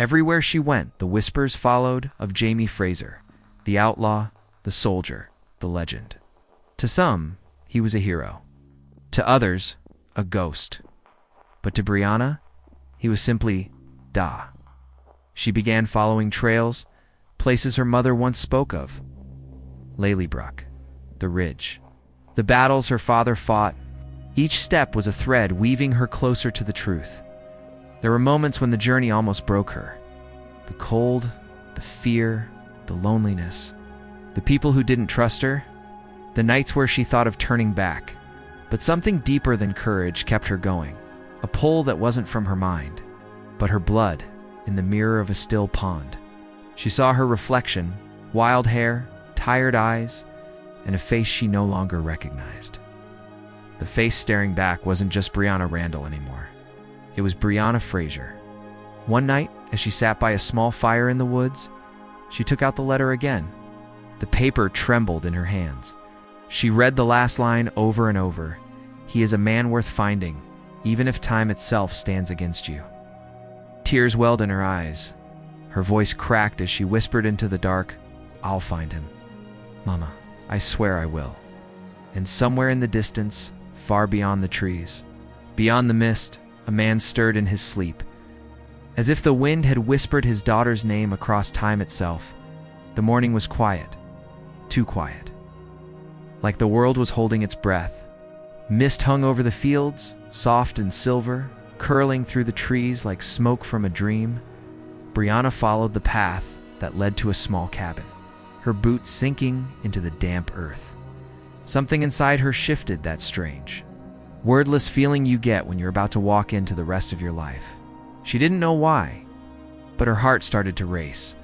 Everywhere she went, the whispers followed of Jamie Fraser, the outlaw, the soldier, the legend. To some, he was a hero. To others, a ghost. But to Brianna, he was simply Da. She began following trails, places her mother once spoke of. Lelybrook, the ridge, the battles her father fought. Each step was a thread weaving her closer to the truth. There were moments when the journey almost broke her. The cold, the fear, the loneliness. The people who didn't trust her. The nights where she thought of turning back. But something deeper than courage kept her going. A pull that wasn't from her mind, but her blood in the mirror of a still pond. She saw her reflection, wild hair, tired eyes, and a face she no longer recognized. The face staring back wasn't just Brianna Randall anymore. It was Brianna Fraser. One night, as she sat by a small fire in the woods, she took out the letter again. The paper trembled in her hands. She read the last line over and over. "He is a man worth finding, even if time itself stands against you." Tears welled in her eyes. Her voice cracked as she whispered into the dark, "I'll find him. Mama, I swear I will." And somewhere in the distance, far beyond the trees, beyond the mist, a man stirred in his sleep. As if the wind had whispered his daughter's name across time itself, the morning was quiet, too quiet. Like the world was holding its breath. Mist hung over the fields, soft and silver, curling through the trees like smoke from a dream. Brianna followed the path that led to a small cabin, her boots sinking into the damp earth. Something inside her shifted, that strange, wordless feeling you get when you're about to walk into the rest of your life. She didn't know why, but her heart started to race.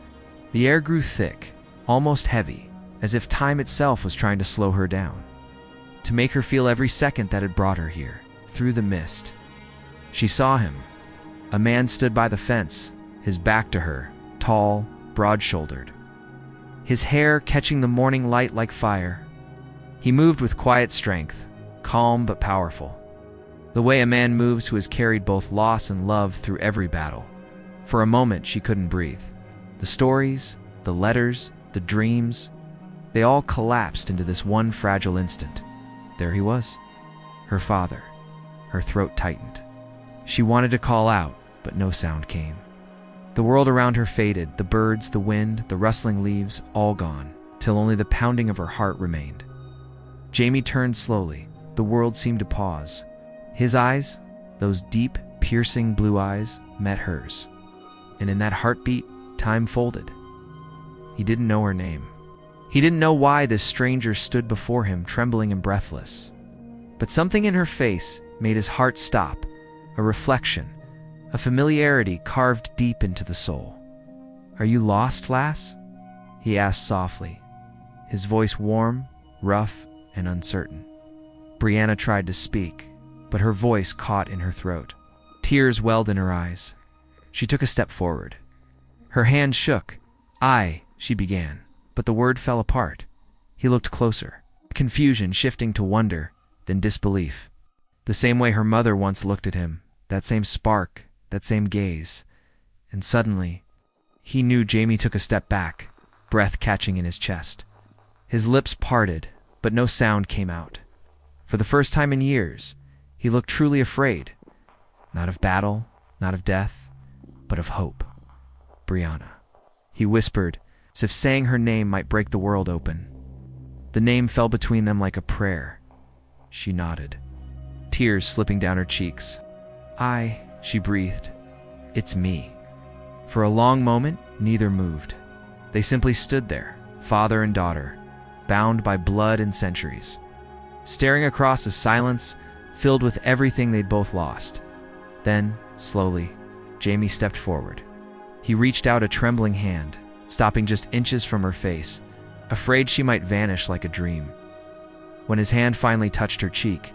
The air grew thick, almost heavy, as if time itself was trying to slow her down, to make her feel every second that had brought her here, through the mist. She saw him. A man stood by the fence, his back to her, tall, broad-shouldered, his hair catching the morning light like fire. He moved with quiet strength, calm but powerful. The way a man moves who has carried both loss and love through every battle. For a moment, she couldn't breathe. The stories, the letters, the dreams, they all collapsed into this one fragile instant. There he was, her father. Her throat tightened. She wanted to call out, but no sound came. The world around her faded, the birds, the wind, the rustling leaves, all gone, till only the pounding of her heart remained. Jamie turned slowly. The world seemed to pause. His eyes, those deep, piercing blue eyes, met hers. And in that heartbeat, time folded. He didn't know her name. He didn't know why this stranger stood before him, trembling and breathless. But something in her face made his heart stop, a reflection, a familiarity carved deep into the soul. "Are you lost, lass?" he asked softly, his voice warm, rough, and uncertain. Brianna tried to speak, but her voice caught in her throat. Tears welled in her eyes. She took a step forward. Her hand shook. She began, but the word fell apart. He looked closer, confusion shifting to wonder, then disbelief. The same way her mother once looked at him, that same spark, that same gaze. And suddenly, he knew. Jamie took a step back, breath catching in his chest. His lips parted, but no sound came out. For the first time in years, he looked truly afraid. Not of battle, not of death, but of hope. "Brianna," he whispered, as if saying her name might break the world open. The name fell between them like a prayer. She nodded, tears slipping down her cheeks. She breathed. "It's me." For a long moment, neither moved. They simply stood there, father and daughter, bound by blood and centuries, staring across a silence filled with everything they'd both lost. Then, slowly, Jamie stepped forward. He reached out a trembling hand, stopping just inches from her face, afraid she might vanish like a dream. When his hand finally touched her cheek,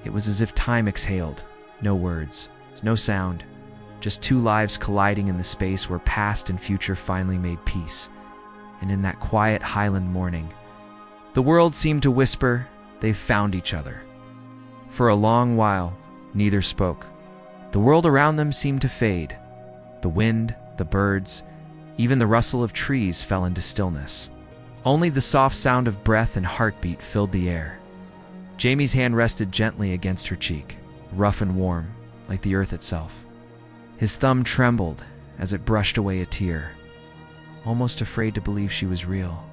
it was as if time exhaled. No words, no sound, just two lives colliding in the space where past and future finally made peace. And in that quiet Highland morning, the world seemed to whisper, they've found each other. For a long while, neither spoke. The world around them seemed to fade. The wind, The birds, even the rustle of trees fell into stillness. Only the soft sound of breath and heartbeat filled the air. Jamie's hand rested gently against her cheek, rough and warm, like the earth itself. His thumb trembled as it brushed away a tear, almost afraid to believe she was real.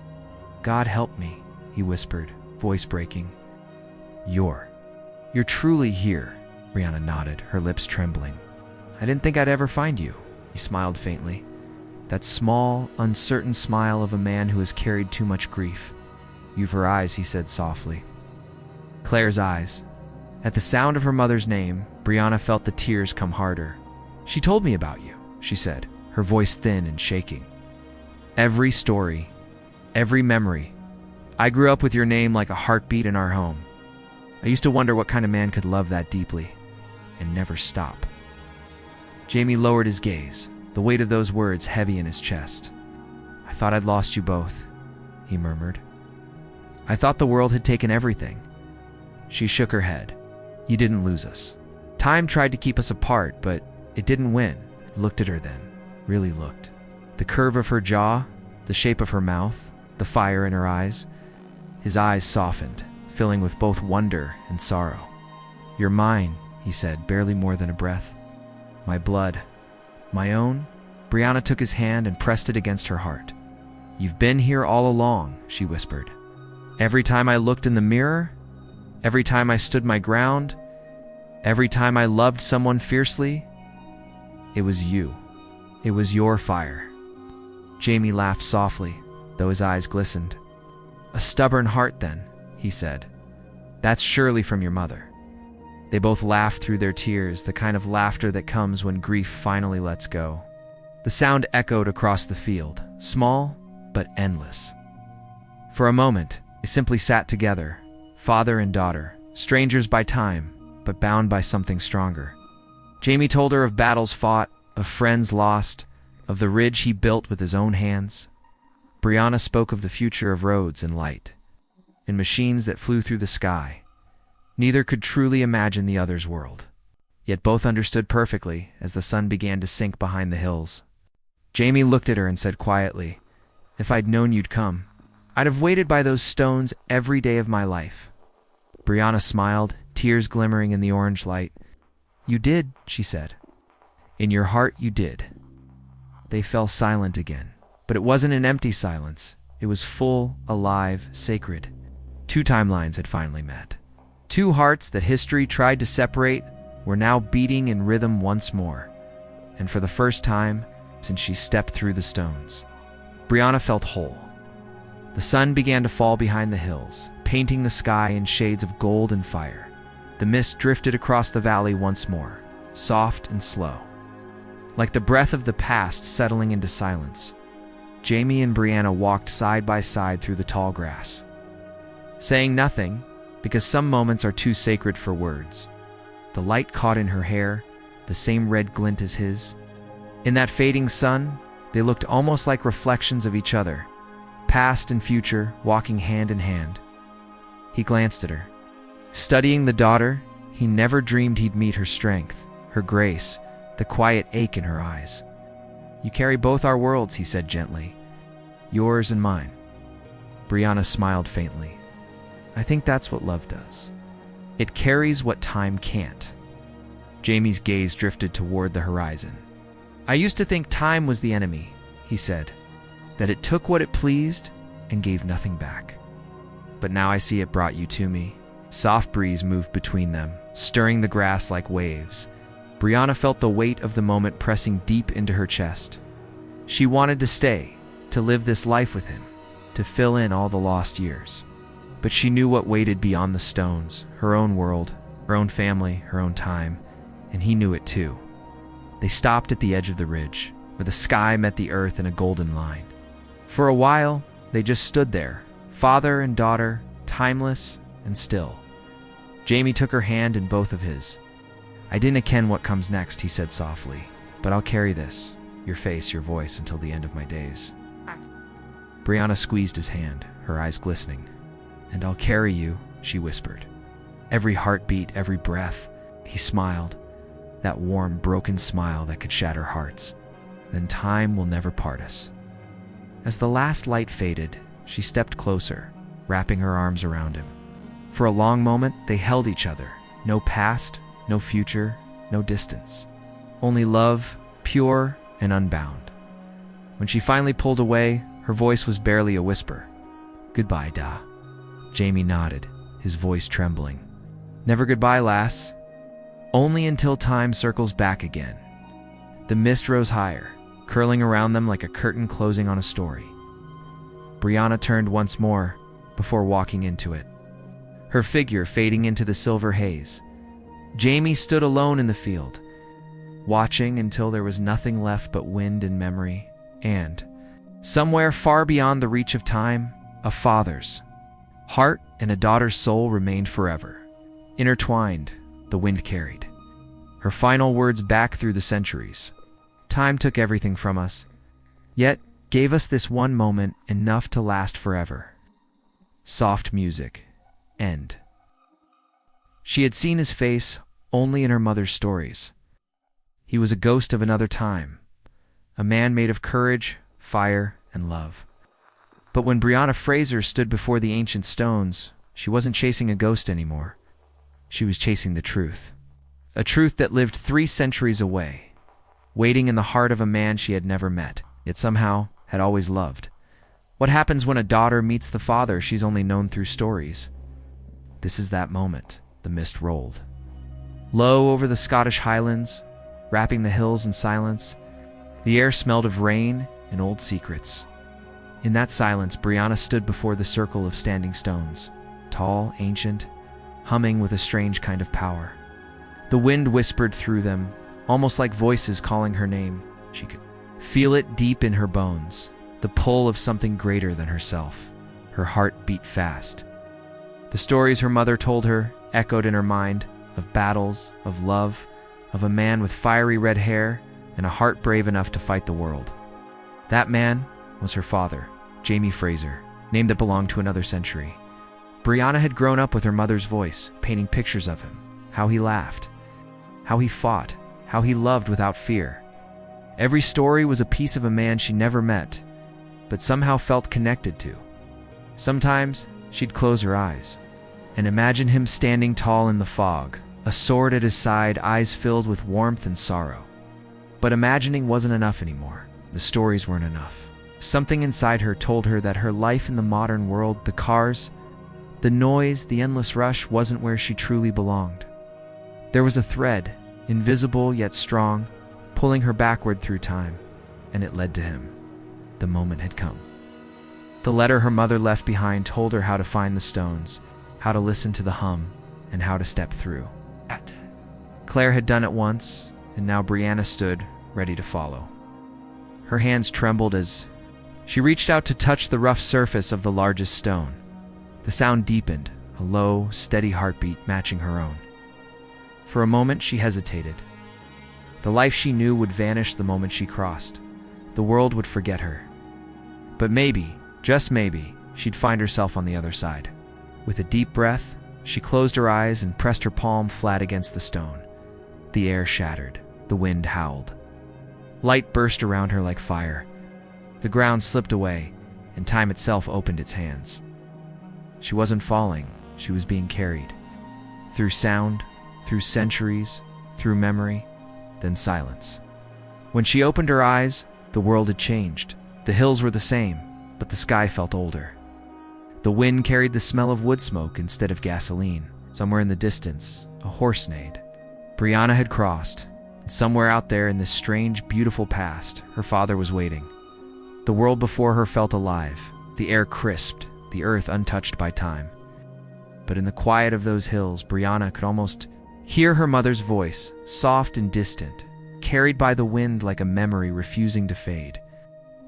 "God help me," he whispered, voice breaking. You're truly here," Brianna nodded, her lips trembling. "I didn't think I'd ever find you," he smiled faintly. That small, uncertain smile of a man who has carried too much grief. "You've her eyes," he said softly. Claire's eyes. At the sound of her mother's name, Brianna felt the tears come harder. "She told me about you," she said, her voice thin and shaking. "Every story, every memory. I grew up with your name like a heartbeat in our home. I used to wonder what kind of man could love that deeply and never stop." Jamie lowered his gaze, the weight of those words heavy in his chest. "I thought I'd lost you both," he murmured. "I thought the world had taken everything." She shook her head. "You didn't lose us. Time tried to keep us apart, but it didn't win." Looked at her then, really looked. The curve of her jaw, the shape of her mouth, the fire in her eyes. His eyes softened, filling with both wonder and sorrow. "You're mine," he said, barely more than a breath. "My blood. My own?" Brianna took his hand and pressed it against her heart. "You've been here all along," she whispered. "Every time I looked in the mirror, every time I stood my ground, every time I loved someone fiercely, it was you. It was your fire." Jamie laughed softly, though his eyes glistened. "A stubborn heart, then," he said. "That's surely from your mother." They both laughed through their tears, the kind of laughter that comes when grief finally lets go. The sound echoed across the field, small but endless. For a moment, they simply sat together, father and daughter, strangers by time, but bound by something stronger. Jamie told her of battles fought, of friends lost, of the ridge he built with his own hands. Brianna spoke of the future of roads and light, and machines that flew through the sky. Neither could truly imagine the other's world, yet both understood perfectly as the sun began to sink behind the hills. Jamie looked at her and said quietly, "If I'd known you'd come, I'd have waited by those stones every day of my life." Brianna smiled, tears glimmering in the orange light. "You did," she said. "In your heart you did." They fell silent again, but it wasn't an empty silence. It was full, alive, sacred. Two timelines had finally met. Two hearts that history tried to separate were now beating in rhythm once more, and for the first time since she stepped through the stones. Brianna felt whole. The sun began to fall behind the hills, painting the sky in shades of gold and fire. The mist drifted across the valley once more, soft and slow, like the breath of the past settling into silence. Jamie and Brianna walked side by side through the tall grass, saying nothing, because some moments are too sacred for words. The light caught in her hair, the same red glint as his. In that fading sun, they looked almost like reflections of each other, past and future walking hand in hand. He glanced at her. Studying the daughter, he never dreamed he'd meet her strength, her grace, the quiet ache in her eyes. "You carry both our worlds," he said gently. "Yours and mine." Brianna smiled faintly. "I think that's what love does. It carries what time can't." Jamie's gaze drifted toward the horizon. "I used to think time was the enemy," he said, "that it took what it pleased and gave nothing back. But now I see it brought you to me." Soft breeze moved between them, stirring the grass like waves. Brianna felt the weight of the moment pressing deep into her chest. She wanted to stay, to live this life with him, to fill in all the lost years. But she knew what waited beyond the stones, her own world, her own family, her own time, and he knew it too. They stopped at the edge of the ridge, where the sky met the earth in a golden line. For a while, they just stood there, father and daughter, timeless and still. Jamie took her hand in both of his. "I dinna ken what comes next," he said softly, "but I'll carry this, your face, your voice, until the end of my days." Brianna squeezed his hand, her eyes glistening. "And I'll carry you," she whispered. "Every heartbeat, every breath." He smiled, that warm, broken smile that could shatter hearts. then time will never part us." As the last light faded, she stepped closer, wrapping her arms around him. For a long moment, they held each other. No past, no future, no distance. Only love, pure and unbound. When she finally pulled away, her voice was barely a whisper. "Goodbye, Da." Jamie nodded, his voice trembling. "Never goodbye, lass. Only until time circles back again." The mist rose higher, curling around them like a curtain closing on a story. Brianna turned once more before walking into it, her figure fading into the silver haze. Jamie stood alone in the field, watching until there was nothing left but wind and memory, and, somewhere far beyond the reach of time, a father's heart and a daughter's soul remained forever. Intertwined, the wind carried her final words back through the centuries. Time took everything from us, yet gave us this one moment enough to last forever. Soft music. End. She had seen his face only in her mother's stories. He was a ghost of another time, a man made of courage, fire, and love. But when Brianna Fraser stood before the ancient stones, she wasn't chasing a ghost anymore. She was chasing the truth. A truth that lived 3 centuries away, waiting in the heart of a man she had never met, yet somehow had always loved. What happens when a daughter meets the father she's only known through stories? This is that moment. The mist rolled low over the Scottish Highlands, wrapping the hills in silence. The air smelled of rain and old secrets. In that silence, Brianna stood before the circle of standing stones, tall, ancient, humming with a strange kind of power. The wind whispered through them, almost like voices calling her name. She could feel it deep in her bones, the pull of something greater than herself. Her heart beat fast. The stories her mother told her echoed in her mind, of battles, of love, of a man with fiery red hair and a heart brave enough to fight the world. That man was her father, Jamie Fraser, name that belonged to another century. Brianna had grown up with her mother's voice, painting pictures of him, how he laughed, how he fought, how he loved without fear. Every story was a piece of a man she never met, but somehow felt connected to. Sometimes she'd close her eyes and imagine him standing tall in the fog, a sword at his side, eyes filled with warmth and sorrow. But imagining wasn't enough anymore. The stories weren't enough. Something inside her told her that her life in the modern world, the cars, the noise, the endless rush, wasn't where she truly belonged. There was a thread, invisible yet strong, pulling her backward through time, and it led to him. The moment had come. The letter her mother left behind told her how to find the stones, how to listen to the hum, and how to step through. Claire had done it once, and now Brianna stood, ready to follow. Her hands trembled as she reached out to touch the rough surface of the largest stone. The sound deepened, a low, steady heartbeat matching her own. For a moment she hesitated. The life she knew would vanish the moment she crossed. The world would forget her. But maybe, just maybe, she'd find herself on the other side. With a deep breath, she closed her eyes and pressed her palm flat against the stone. The air shattered. The wind howled. Light burst around her like fire. The ground slipped away, and time itself opened its hands. She wasn't falling, she was being carried. Through sound, through centuries, through memory, then silence. When she opened her eyes, the world had changed. The hills were the same, but the sky felt older. The wind carried the smell of wood smoke instead of gasoline. Somewhere in the distance, a horse neighed. Brianna had crossed, and somewhere out there in this strange, beautiful past, her father was waiting. The world before her felt alive, the air crisped, the earth untouched by time. But in the quiet of those hills, Brianna could almost hear her mother's voice, soft and distant, carried by the wind like a memory refusing to fade.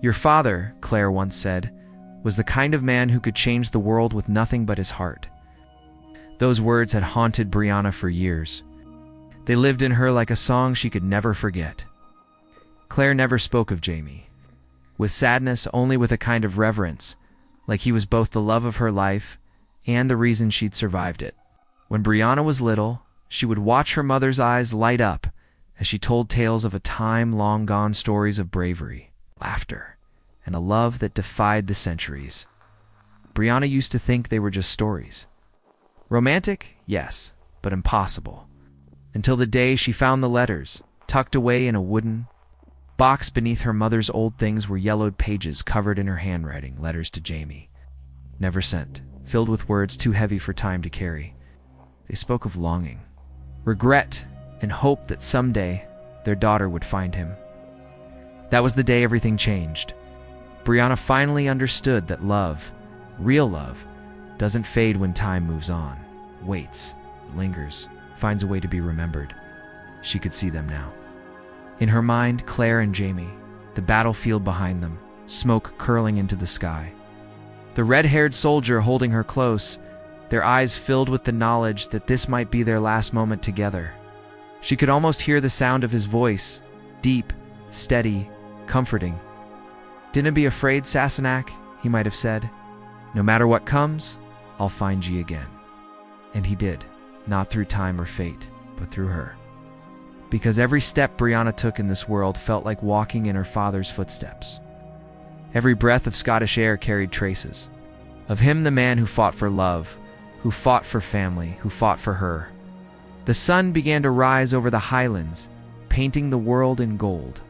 "Your father," Claire once said, "was the kind of man who could change the world with nothing but his heart." Those words had haunted Brianna for years. They lived in her like a song she could never forget. Claire never spoke of Jamie. With sadness, only with a kind of reverence, like he was both the love of her life and the reason she'd survived it. When Brianna was little, she would watch her mother's eyes light up as she told tales of a time long gone, stories of bravery, laughter, and a love that defied the centuries. Brianna used to think they were just stories. Romantic? Yes, but impossible. Until the day she found the letters, tucked away in a wooden box beneath her mother's old things were yellowed pages covered in her handwriting, letters to Jamie. Never sent, filled with words too heavy for time to carry. They spoke of longing, regret, and hope that someday their daughter would find him. That was the day everything changed. Brianna finally understood that love, real love, doesn't fade when time moves on. Waits, lingers, finds a way to be remembered. She could see them now. In her mind, Claire and Jamie, the battlefield behind them, smoke curling into the sky. The red-haired soldier holding her close, their eyes filled with the knowledge that this might be their last moment together. She could almost hear the sound of his voice, deep, steady, comforting. "Dinna be afraid, Sassenach," he might have said. "No matter what comes, I'll find ye again." And he did, not through time or fate, but through her. Because every step Brianna took in this world felt like walking in her father's footsteps. Every breath of Scottish air carried traces of him, the man who fought for love, who fought for family, who fought for her. The sun began to rise over the highlands, painting the world in gold.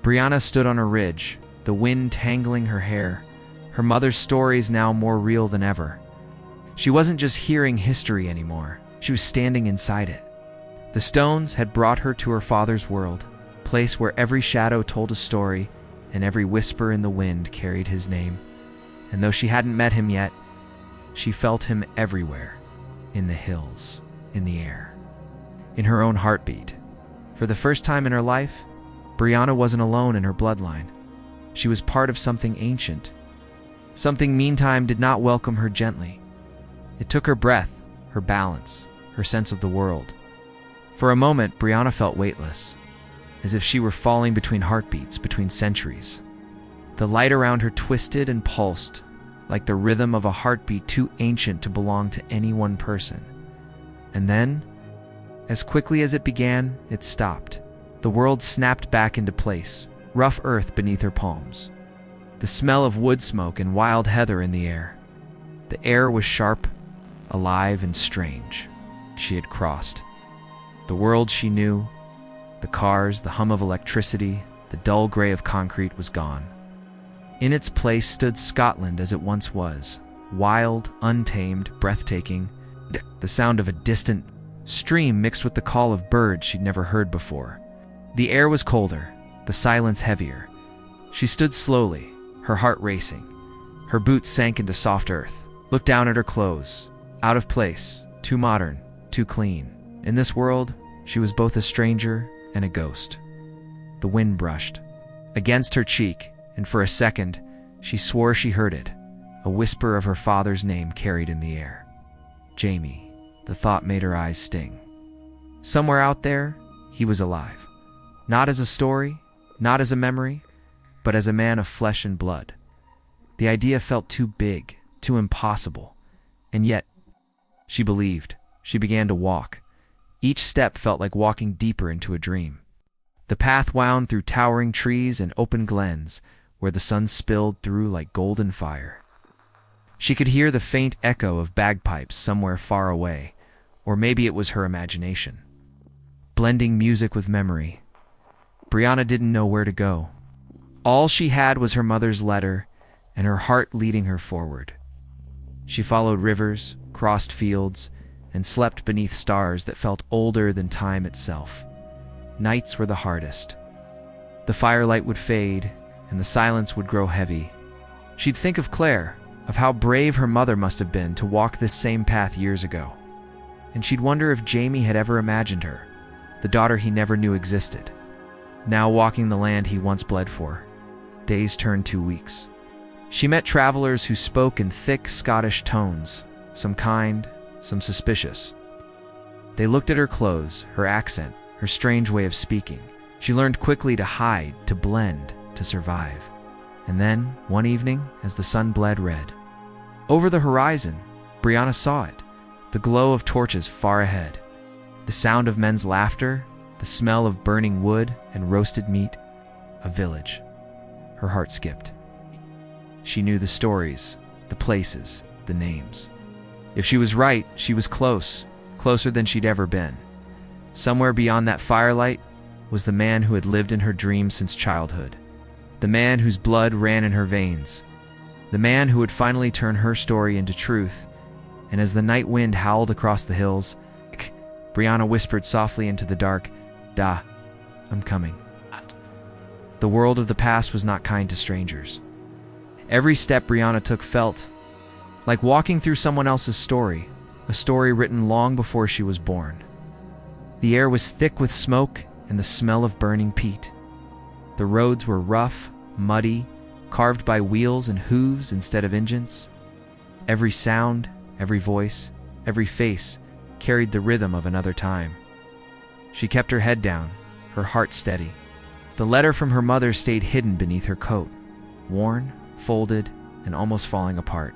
Brianna stood on a ridge, the wind tangling her hair, her mother's stories now more real than ever. She wasn't just hearing history anymore, she was standing inside it. The stones had brought her to her father's world, a place where every shadow told a story and every whisper in the wind carried his name. And though she hadn't met him yet, she felt him everywhere, in the hills, in the air, in her own heartbeat. For the first time in her life, Brianna wasn't alone in her bloodline. She was part of something ancient. Something meantime did not welcome her gently. It took her breath, her balance, her sense of the world. For a moment, Brianna felt weightless, as if she were falling between heartbeats, between centuries. The light around her twisted and pulsed, like the rhythm of a heartbeat too ancient to belong to any one person. And then, as quickly as it began, it stopped. The world snapped back into place, rough earth beneath her palms. The smell of wood smoke and wild heather in the air. The air was sharp, alive, and strange. She had crossed. The world she knew, the cars, the hum of electricity, the dull gray of concrete was gone. In its place stood Scotland as it once was, wild, untamed, breathtaking, the sound of a distant stream mixed with the call of birds she'd never heard before. The air was colder, the silence heavier. She stood slowly, her heart racing. Her boots sank into soft earth, looked down at her clothes, out of place, too modern, too clean. In this world, she was both a stranger and a ghost. The wind brushed against her cheek, and for a second, she swore she heard it, a whisper of her father's name carried in the air. Jamie, the thought made her eyes sting. Somewhere out there, he was alive. Not as a story, not as a memory, but as a man of flesh and blood. The idea felt too big, too impossible, and yet, she believed. She began to walk. Each step felt like walking deeper into a dream. The path wound through towering trees and open glens, where the sun spilled through like golden fire. She could hear the faint echo of bagpipes somewhere far away, or maybe it was her imagination. Blending music with memory. Brianna didn't know where to go. All she had was her mother's letter, and her heart leading her forward. She followed rivers, crossed fields, and slept beneath stars that felt older than time itself. Nights were the hardest. The firelight would fade, and the silence would grow heavy. She'd think of Claire, of how brave her mother must have been to walk this same path years ago. And she'd wonder if Jamie had ever imagined her, the daughter he never knew existed. Now walking the land he once bled for. Days turned to weeks. She met travelers who spoke in thick Scottish tones, some kind, some suspicious. They looked at her clothes, her accent, her strange way of speaking. She learned quickly to hide, to blend, to survive. And then, one evening, as the sun bled red, over the horizon, Brianna saw it, the glow of torches far ahead, the sound of men's laughter, the smell of burning wood and roasted meat, a village. Her heart skipped. She knew the stories, the places, the names. If she was right, she was close, closer than she'd ever been. Somewhere beyond that firelight was the man who had lived in her dreams since childhood. The man whose blood ran in her veins. The man who would finally turn her story into truth. And as the night wind howled across the hills, Brianna whispered softly into the dark, "Da, I'm coming." The world of the past was not kind to strangers. Every step Brianna took felt like walking through someone else's story, a story written long before she was born. The air was thick with smoke and the smell of burning peat. The roads were rough, muddy, carved by wheels and hooves instead of engines. Every sound, every voice, every face carried the rhythm of another time. She kept her head down, her heart steady. The letter from her mother stayed hidden beneath her coat, worn, folded, and almost falling apart.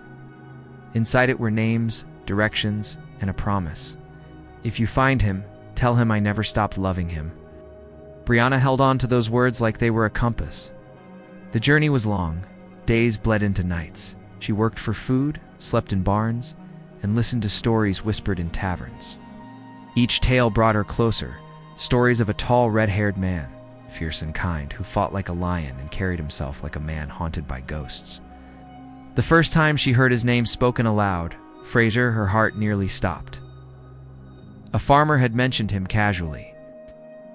Inside it were names, directions, and a promise. "If you find him, tell him I never stopped loving him." Brianna held on to those words like they were a compass. The journey was long. Days bled into nights. She worked for food, slept in barns, and listened to stories whispered in taverns. Each tale brought her closer, stories of a tall, red-haired man, fierce and kind, who fought like a lion and carried himself like a man haunted by ghosts. The first time she heard his name spoken aloud, Fraser, her heart nearly stopped. A farmer had mentioned him casually.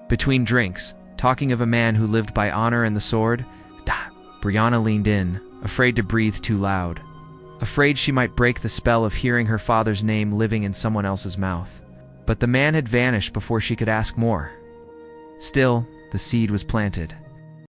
Between drinks, talking of a man who lived by honor and the sword, Brianna leaned in, afraid to breathe too loud, afraid she might break the spell of hearing her father's name living in someone else's mouth. But the man had vanished before she could ask more. Still, the seed was planted.